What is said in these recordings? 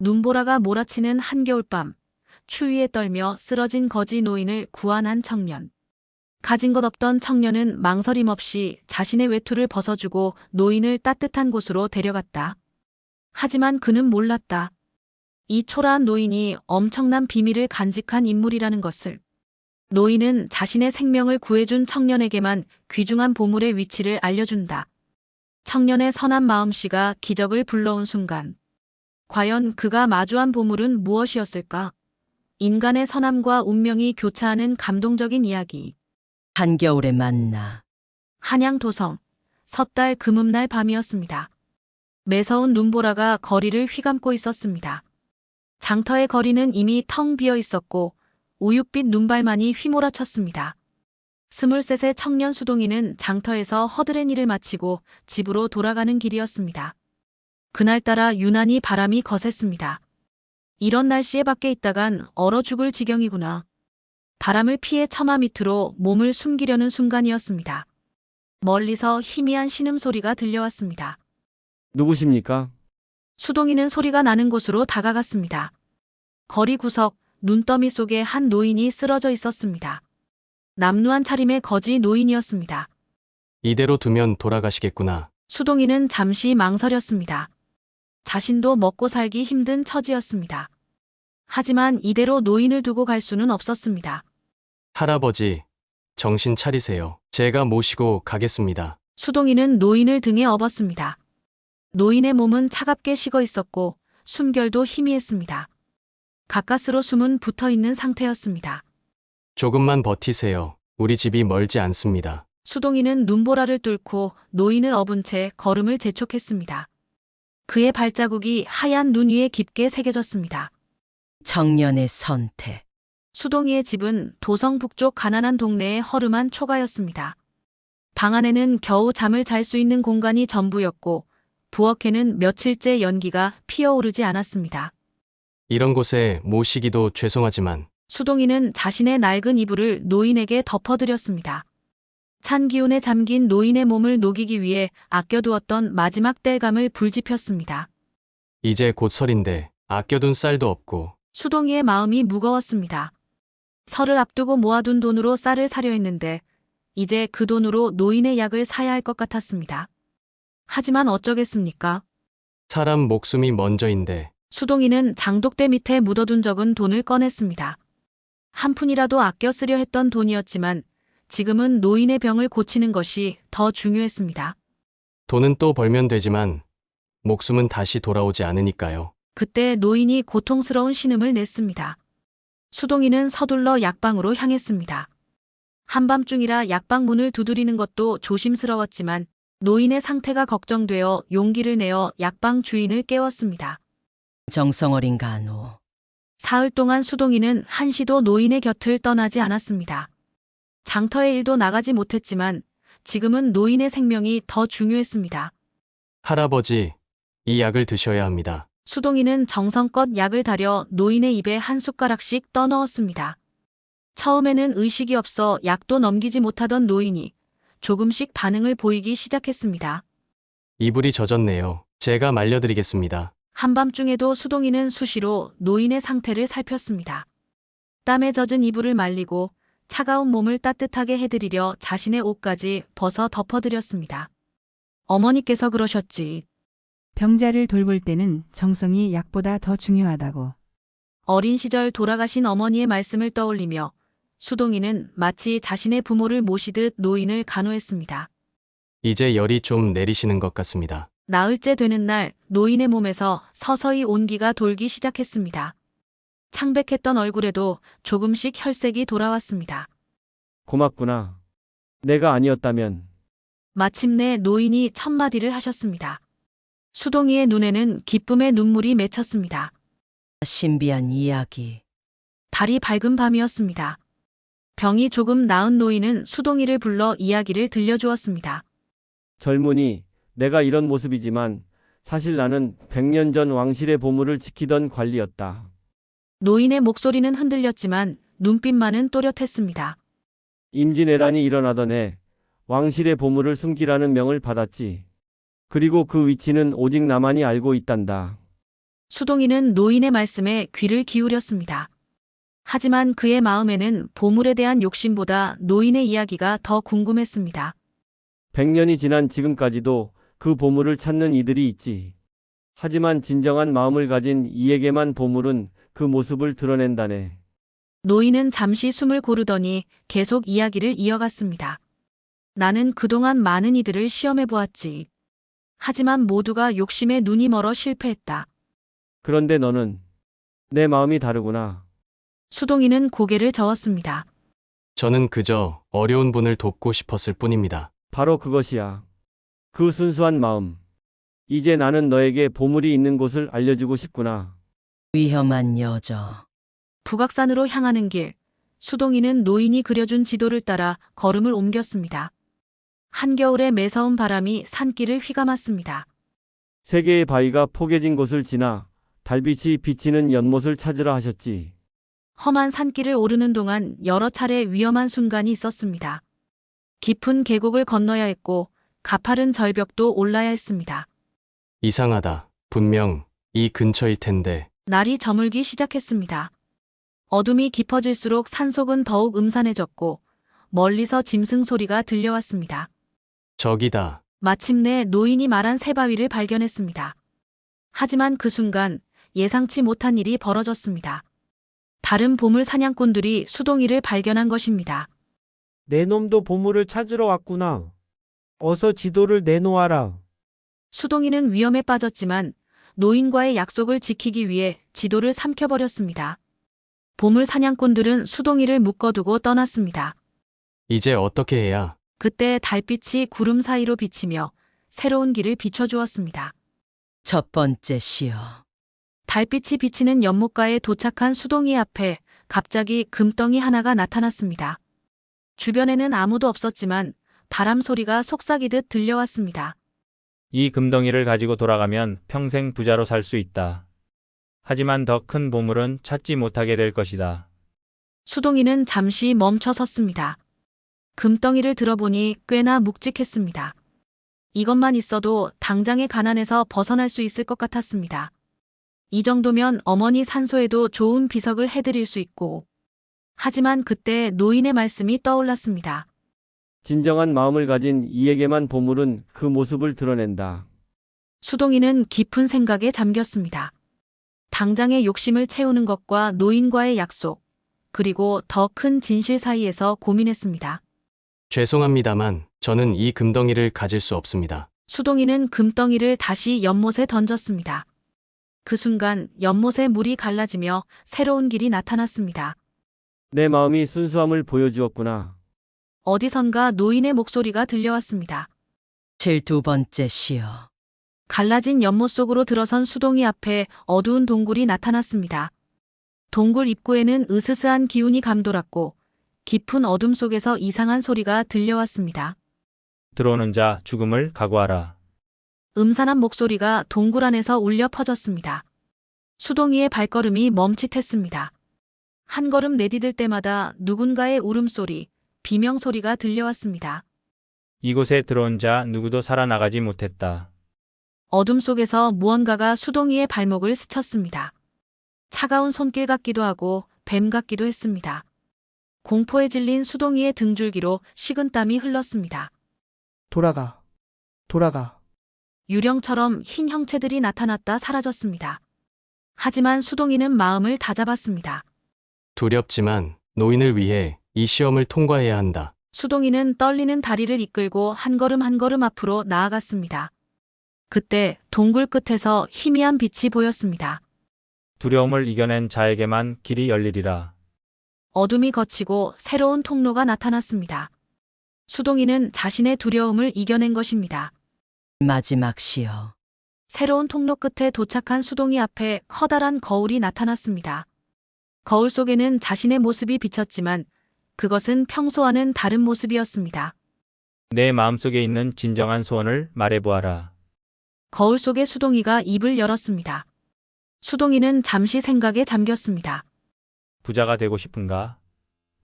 눈보라가 몰아치는 한겨울밤, 추위에 떨며 쓰러진 거지 노인을 구한 청년. 가진 것 없던 청년은 망설임 없이 자신의 외투를 벗어주고 노인을 따뜻한 곳으로 데려갔다. 하지만 그는 몰랐다. 이 초라한 노인이 엄청난 비밀을 간직한 인물이라는 것을. 노인은 자신의 생명을 구해준 청년에게만 귀중한 보물의 위치를 알려준다. 청년의 선한 마음씨가 기적을 불러온 순간. 과연 그가 마주한 보물은 무엇이었을까? 인간의 선함과 운명이 교차하는 감동적인 이야기. 한겨울에 만나. 한양도성, 섣달 금음날 밤이었습니다. 매서운 눈보라가 거리를 휘감고 있었습니다. 장터의 거리는 이미 텅 비어 있었고 우윳빛 눈발만이 휘몰아쳤습니다. 23세 청년 수동이는 장터에서 허드렛 일을 마치고 집으로 돌아가는 길이었습니다. 그날따라 유난히 바람이 거셌습니다. 이런 날씨에 밖에 있다간 얼어 죽을 지경이구나. 바람을 피해 처마 밑으로 몸을 숨기려는 순간이었습니다. 멀리서 희미한 신음소리가 들려왔습니다. 누구십니까? 수동이는 소리가 나는 곳으로 다가갔습니다. 거리 구석, 눈더미 속에 한 노인이 쓰러져 있었습니다. 남루한 차림의 거지 노인이었습니다. 이대로 두면 돌아가시겠구나. 수동이는 잠시 망설였습니다. 자신도 먹고 살기 힘든 처지였습니다. 하지만 이대로 노인을 두고 갈 수는 없었습니다. 할아버지, 정신 차리세요. 제가 모시고 가겠습니다. 수동이는 노인을 등에 업었습니다. 노인의 몸은 차갑게 식어 있었고 숨결도 희미했습니다. 가까스로 숨은 붙어 있는 상태였습니다. 조금만 버티세요. 우리 집이 멀지 않습니다. 수동이는 눈보라를 뚫고 노인을 업은 채 걸음을 재촉했습니다. 그의 발자국이 하얀 눈 위에 깊게 새겨졌습니다. 청년의 선택. 수동이의 집은 도성 북쪽 가난한 동네의 허름한 초가였습니다. 방 안에는 겨우 잠을 잘 수 있는 공간이 전부였고 부엌에는 며칠째 연기가 피어오르지 않았습니다. 이런 곳에 모시기도 죄송하지만 수동이는 자신의 낡은 이불을 노인에게 덮어드렸습니다. 찬 기운에 잠긴 노인의 몸을 녹이기 위해 아껴두었던 마지막 땔감을 불지폈습니다. 이제 곧 설인데 아껴둔 쌀도 없고 수동이의 마음이 무거웠습니다. 설을 앞두고 모아둔 돈으로 쌀을 사려 했는데 이제 그 돈으로 노인의 약을 사야 할 것 같았습니다. 하지만 어쩌겠습니까? 사람 목숨이 먼저인데 수동이는 장독대 밑에 묻어둔 적은 돈을 꺼냈습니다. 한 푼이라도 아껴 쓰려 했던 돈이었지만 지금은 노인의 병을 고치는 것이 더 중요했습니다. 돈은 또 벌면 되지만 목숨은 다시 돌아오지 않으니까요. 그때 노인이 고통스러운 신음을 냈습니다. 수동이는 서둘러 약방으로 향했습니다. 한밤중이라 약방 문을 두드리는 것도 조심스러웠지만 노인의 상태가 걱정되어 용기를 내어 약방 주인을 깨웠습니다. 정성어린 간호. 사흘 동안 수동이는 한시도 노인의 곁을 떠나지 않았습니다. 장터의 일도 나가지 못했지만 지금은 노인의 생명이 더 중요했습니다. 할아버지, 이 약을 드셔야 합니다. 수동이는 정성껏 약을 다려 노인의 입에 한 숟가락씩 떠넣었습니다. 처음에는 의식이 없어 약도 넘기지 못하던 노인이 조금씩 반응을 보이기 시작했습니다. 이불이 젖었네요. 제가 말려드리겠습니다. 한밤중에도 수동이는 수시로 노인의 상태를 살폈습니다. 땀에 젖은 이불을 말리고 차가운 몸을 따뜻하게 해드리려 자신의 옷까지 벗어 덮어드렸습니다. 어머니께서 그러셨지. 병자를 돌볼 때는 정성이 약보다 더 중요하다고. 어린 시절 돌아가신 어머니의 말씀을 떠올리며 수동이는 마치 자신의 부모를 모시듯 노인을 간호했습니다. 이제 열이 좀 내리시는 것 같습니다. 나흘째 되는 날 노인의 몸에서 서서히 온기가 돌기 시작했습니다. 창백했던 얼굴에도 조금씩 혈색이 돌아왔습니다. 고맙구나. 내가 아니었다면. 마침내 노인이 첫마디를 하셨습니다. 수동이의 눈에는 기쁨의 눈물이 맺혔습니다. 신비한 이야기. 달이 밝은 밤이었습니다. 병이 조금 나은 노인은 수동이를 불러 이야기를 들려주었습니다. 젊은이, 내가 이런 모습이지만 사실 나는 100년 전 왕실의 보물을 지키던 관리였다. 노인의 목소리는 흔들렸지만 눈빛만은 또렷했습니다. 임진왜란이 일어나던 해 왕실의 보물을 숨기라는 명을 받았지. 그리고 그 위치는 오직 나만이 알고 있단다. 수동이는 노인의 말씀에 귀를 기울였습니다. 하지만 그의 마음에는 보물에 대한 욕심보다 노인의 이야기가 더 궁금했습니다. 100년이 지난 지금까지도 그 보물을 찾는 이들이 있지. 하지만 진정한 마음을 가진 이에게만 보물은 그 모습을 드러낸다네. 노인은 잠시 숨을 고르더니 계속 이야기를 이어갔습니다. 나는 그동안 많은 이들을 시험해 보았지. 하지만 모두가 욕심에 눈이 멀어 실패했다. 그런데 너는 내 마음이 다르구나. 수동이는 고개를 저었습니다. 저는 그저 어려운 분을 돕고 싶었을 뿐입니다. 바로 그것이야. 그 순수한 마음. 이제 나는 너에게 보물이 있는 곳을 알려주고 싶구나. 위험한 여저. 북악산으로 향하는 길. 수동이는 노인이 그려준 지도를 따라 걸음을 옮겼습니다. 한겨울의 매서운 바람이 산길을 휘감았습니다. 세 개의 바위가 포개진 곳을 지나 달빛이 비치는 연못을 찾으라 하셨지. 험한 산길을 오르는 동안 여러 차례 위험한 순간이 있었습니다. 깊은 계곡을 건너야 했고 가파른 절벽도 올라야 했습니다. 이상하다. 분명 이 근처일 텐데. 날이 저물기 시작했습니다. 어둠이 깊어질수록 산속은 더욱 음산해졌고 멀리서 짐승 소리가 들려왔습니다. 저기다. 마침내 노인이 말한 새 바위를 발견했습니다. 하지만 그 순간 예상치 못한 일이 벌어졌습니다. 다른 보물 사냥꾼들이 수동이를 발견한 것입니다. 내 놈도 보물을 찾으러 왔구나. 어서 지도를 내놓아라. 수동이는 위험에 빠졌지만 노인과의 약속을 지키기 위해 지도를 삼켜버렸습니다. 보물 사냥꾼들은 수동이를 묶어두고 떠났습니다. 이제 어떻게 해야? 그때 달빛이 구름 사이로 비치며 새로운 길을 비춰주었습니다. 첫 번째 시여. 달빛이 비치는 연못가에 도착한 수동이 앞에 갑자기 금덩이 하나가 나타났습니다. 주변에는 아무도 없었지만 바람 소리가 속삭이듯 들려왔습니다. 이 금덩이를 가지고 돌아가면 평생 부자로 살 수 있다. 하지만 더 큰 보물은 찾지 못하게 될 것이다. 수동이는 잠시 멈춰 섰습니다. 금덩이를 들어보니 꽤나 묵직했습니다. 이것만 있어도 당장의 가난에서 벗어날 수 있을 것 같았습니다. 이 정도면 어머니 산소에도 좋은 비석을 해드릴 수 있고. 하지만 그때 노인의 말씀이 떠올랐습니다. 진정한 마음을 가진 이에게만 보물은 그 모습을 드러낸다. 수동이는 깊은 생각에 잠겼습니다. 당장의 욕심을 채우는 것과 노인과의 약속, 그리고 더 큰 진실 사이에서 고민했습니다. 죄송합니다만 저는 이 금덩이를 가질 수 없습니다. 수동이는 금덩이를 다시 연못에 던졌습니다. 그 순간 연못의 물이 갈라지며 새로운 길이 나타났습니다. 내 마음이 순수함을 보여주었구나. 어디선가 노인의 목소리가 들려왔습니다. 두 번째 시여. 갈라진 연못 속으로 들어선 수동이 앞에 어두운 동굴이 나타났습니다. 동굴 입구에는 으스스한 기운이 감돌았고 깊은 어둠 속에서 이상한 소리가 들려왔습니다. 들어오는 자 죽음을 각오하라. 음산한 목소리가 동굴 안에서 울려 퍼졌습니다. 수동이의 발걸음이 멈칫했습니다. 한 걸음 내디딜 때마다 누군가의 울음소리, 비명소리가 들려왔습니다. 이곳에 들어온 자 누구도 살아나가지 못했다. 어둠 속에서 무언가가 수동이의 발목을 스쳤습니다. 차가운 손길 같기도 하고 뱀 같기도 했습니다. 공포에 질린 수동이의 등줄기로 식은땀이 흘렀습니다. 돌아가. 돌아가. 유령처럼 흰 형체들이 나타났다 사라졌습니다. 하지만 수동이는 마음을 다잡았습니다. 두렵지만 노인을 위해 이 시험을 통과해야 한다. 수동이는 떨리는 다리를 이끌고 한 걸음 앞으로 나아갔습니다. 그때 동굴 끝에서 희미한 빛이 보였습니다. 두려움을 이겨낸 자에게만 길이 열리리라. 어둠이 걷히고 새로운 통로가 나타났습니다. 수동이는 자신의 두려움을 이겨낸 것입니다. 마지막 시여. 새로운 통로 끝에 도착한 수동이 앞에 커다란 거울이 나타났습니다. 거울 속에는 자신의 모습이 비쳤지만 그것은 평소와는 다른 모습이었습니다. 내 마음속에 있는 진정한 소원을 말해보아라. 거울 속의 수동이가 입을 열었습니다. 수동이는 잠시 생각에 잠겼습니다. 부자가 되고 싶은가?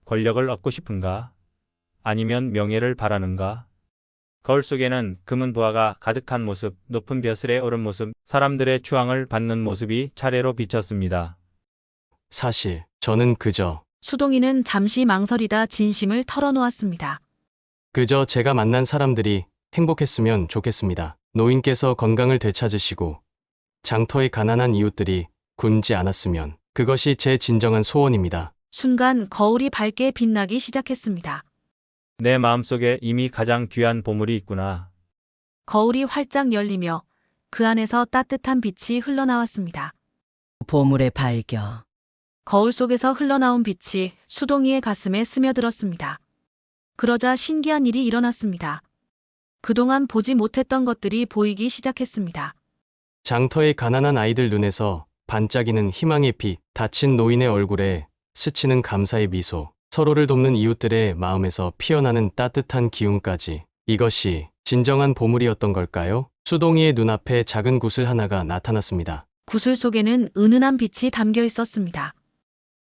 권력을 얻고 싶은가? 아니면 명예를 바라는가? 거울 속에는 금은 보화가 가득한 모습, 높은 벼슬에 오른 모습, 사람들의 추앙을 받는 모습이 차례로 비쳤습니다. 사실 저는 그저 수동이는 잠시 망설이다 진심을 털어놓았습니다. 제가 만난 사람들이 행복했으면 좋겠습니다. 노인께서 건강을 되찾으시고 장터의 가난한 이웃들이 굶지 않았으면 그것이 제 진정한 소원입니다. 순간 거울이 밝게 빛나기 시작했습니다. 내 마음속에 이미 가장 귀한 보물이 있구나. 거울이 활짝 열리며 그 안에서 따뜻한 빛이 흘러나왔습니다. 보물의 발견. 거울 속에서 흘러나온 빛이 수동이의 가슴에 스며들었습니다. 그러자 신기한 일이 일어났습니다. 그동안 보지 못했던 것들이 보이기 시작했습니다. 장터의 가난한 아이들 눈에서 반짝이는 희망의 빛, 다친 노인의 얼굴에 스치는 감사의 미소, 서로를 돕는 이웃들의 마음에서 피어나는 따뜻한 기운까지. 이것이 진정한 보물이었던 걸까요? 수동이의 눈앞에 작은 구슬 하나가 나타났습니다. 구슬 속에는 은은한 빛이 담겨 있었습니다.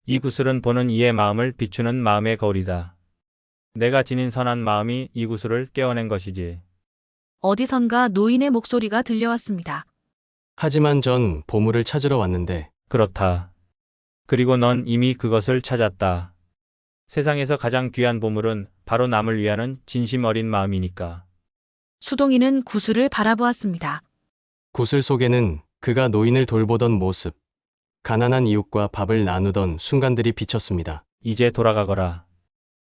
이 구슬은 보는 이의 마음을 비추는 마음의 거울이다. 내가 지닌 선한 마음이 이 구슬을 깨워낸 것이지. 어디선가 노인의 목소리가 들려왔습니다. 하지만 전 보물을 찾으러 왔는데 그렇다. 그리고 넌 이미 그것을 찾았다. 세상에서 가장 귀한 보물은 바로 남을 위하는 진심 어린 마음이니까. 수동이는 구슬을 바라보았습니다. 구슬 속에는 그가 노인을 돌보던 모습, 가난한 이웃과 밥을 나누던 순간들이 비쳤습니다. 이제 돌아가거라.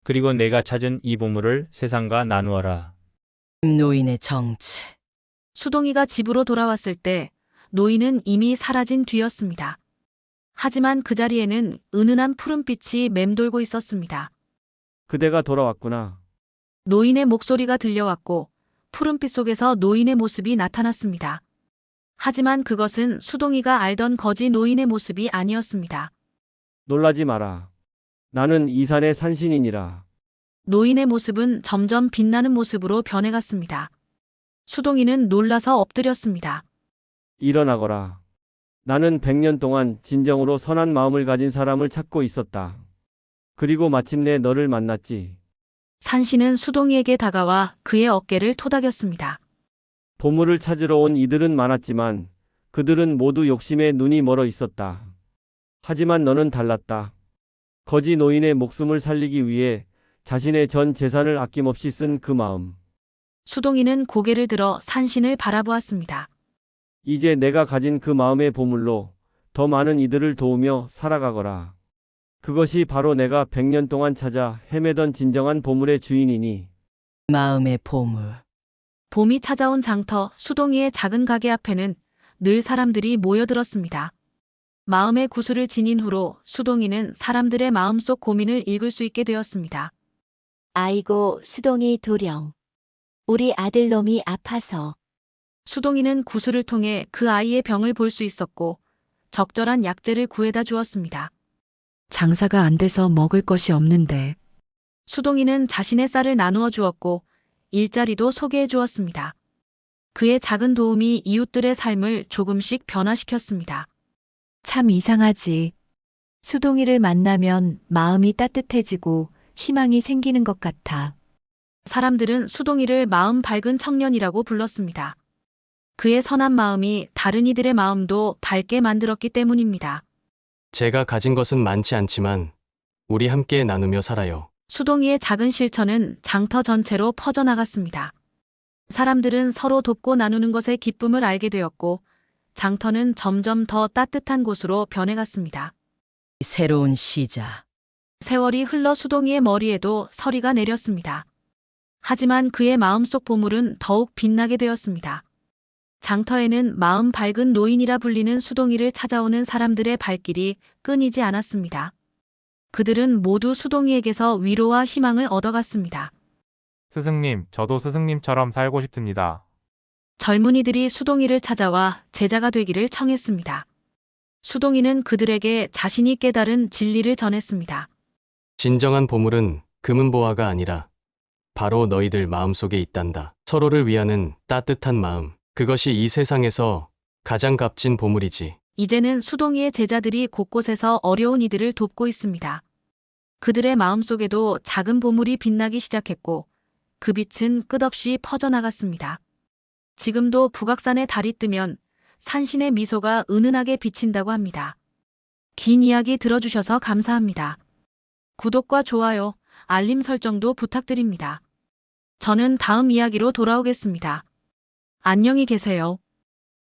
그리고 내가 찾은 이 보물을 세상과 나누어라. 노인의 정체. 수동이가 집으로 돌아왔을 때 노인은 이미 사라진 뒤였습니다. 하지만 그 자리에는 은은한 푸른빛이 맴돌고 있었습니다. 그대가 돌아왔구나. 노인의 목소리가 들려왔고 푸른빛 속에서 노인의 모습이 나타났습니다. 하지만 그것은 수동이가 알던 거지 노인의 모습이 아니었습니다. 놀라지 마라. 나는 이 산의 산신이니라. 노인의 모습은 점점 빛나는 모습으로 변해갔습니다. 수동이는 놀라서 엎드렸습니다. 일어나거라. 나는 100년 동안 진정으로 선한 마음을 가진 사람을 찾고 있었다. 그리고 마침내 너를 만났지. 산신은 수동이에게 다가와 그의 어깨를 토닥였습니다. 보물을 찾으러 온 이들은 많았지만 그들은 모두 욕심에 눈이 멀어 있었다. 하지만 너는 달랐다. 거지 노인의 목숨을 살리기 위해 자신의 전 재산을 아낌없이 쓴 그 마음. 수동이는 고개를 들어 산신을 바라보았습니다. 이제 내가 가진 그 마음의 보물로 더 많은 이들을 도우며 살아가거라. 그것이 바로 내가 100년 동안 찾아 헤매던 진정한 보물의 주인이니. 마음의 보물. 봄이 찾아온 장터 수동이의 작은 가게 앞에는 늘 사람들이 모여들었습니다. 마음의 구슬을 지닌 후로 수동이는 사람들의 마음속 고민을 읽을 수 있게 되었습니다. 아이고, 수동이 도령. 우리 아들놈이 아파서. 수동이는 구슬을 통해 그 아이의 병을 볼 수 있었고 적절한 약재를 구해다 주었습니다. 장사가 안 돼서 먹을 것이 없는데. 수동이는 자신의 쌀을 나누어 주었고 일자리도 소개해 주었습니다. 그의 작은 도움이 이웃들의 삶을 조금씩 변화시켰습니다. 참 이상하지. 수동이를 만나면 마음이 따뜻해지고 희망이 생기는 것 같아. 사람들은 수동이를 마음 밝은 청년이라고 불렀습니다. 그의 선한 마음이 다른 이들의 마음도 밝게 만들었기 때문입니다. 제가 가진 것은 많지 않지만 우리 함께 나누며 살아요. 수동이의 작은 실천은 장터 전체로 퍼져나갔습니다. 사람들은 서로 돕고 나누는 것의 기쁨을 알게 되었고 장터는 점점 더 따뜻한 곳으로 변해갔습니다. 새로운 시작. 세월이 흘러 수동이의 머리에도 서리가 내렸습니다. 하지만 그의 마음속 보물은 더욱 빛나게 되었습니다. 장터에는 마음 밝은 노인이라 불리는 수동이를 찾아오는 사람들의 발길이 끊이지 않았습니다. 그들은 모두 수동이에게서 위로와 희망을 얻어갔습니다. 스승님, 저도 스승님처럼 살고 싶습니다. 젊은이들이 수동이를 찾아와 제자가 되기를 청했습니다. 수동이는 그들에게 자신이 깨달은 진리를 전했습니다. 진정한 보물은 금은보화가 아니라 바로 너희들 마음속에 있단다. 서로를 위하는 따뜻한 마음. 그것이 이 세상에서 가장 값진 보물이지. 이제는 수동이의 제자들이 곳곳에서 어려운 이들을 돕고 있습니다. 그들의 마음속에도 작은 보물이 빛나기 시작했고 그 빛은 끝없이 퍼져나갔습니다. 지금도 북악산에 달이 뜨면 산신의 미소가 은은하게 비친다고 합니다. 긴 이야기 들어주셔서 감사합니다. 구독과 좋아요, 알림 설정도 부탁드립니다. 저는 다음 이야기로 돌아오겠습니다. 안녕히 계세요.